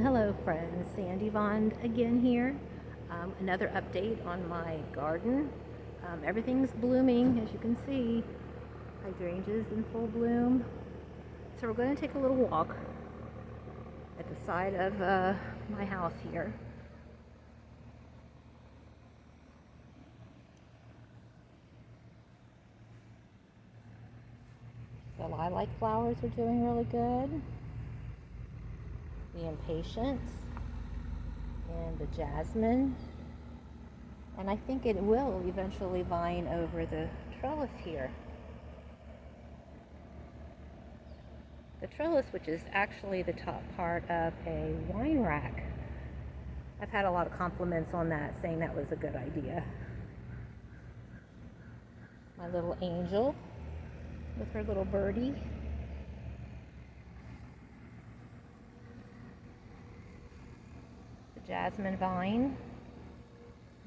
Hello friends, Sandy Vaughn again here. Another update on my garden. Everything's blooming, as you can see. Hydrangeas in full bloom. So we're going to take a little walk at the side of my house here. The lilac flowers are doing really good. The impatiens and the jasmine. And I think it will eventually vine over the trellis here. The trellis, which is actually the top part of a wine rack. I've had a lot of compliments on that, saying that was a good idea. My little angel with her little birdie. The jasmine vine.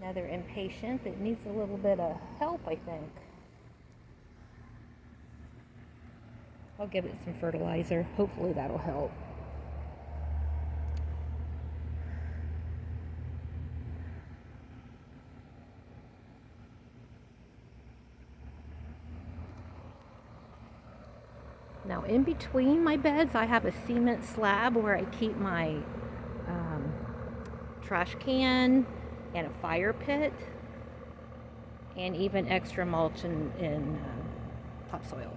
Another impatient that needs a little bit of help, I think. I'll give it some fertilizer. Hopefully that'll help. Now in between my beds I have a cement slab where I keep my trash can and a fire pit and even extra mulch in topsoil.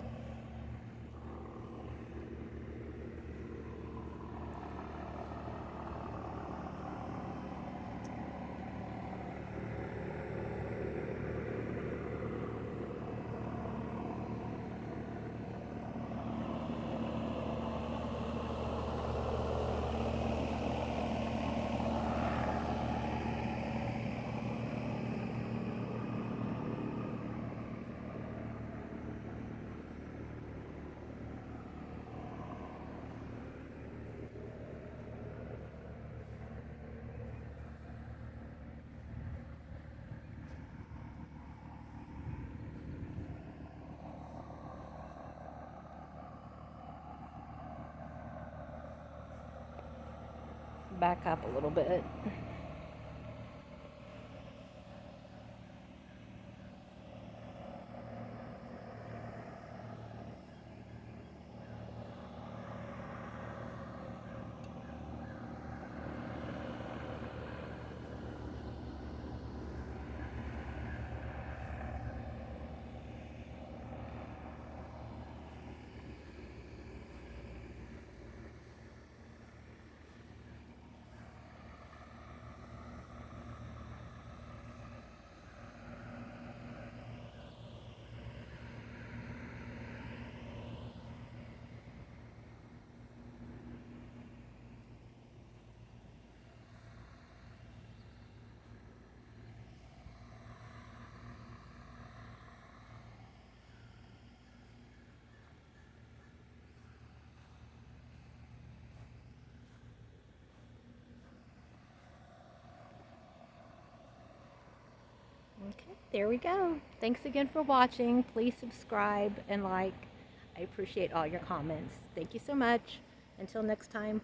Back up a little bit. Okay, there we go. Thanks again for watching. Please subscribe and like. I appreciate all your comments. Thank you so much. Until next time.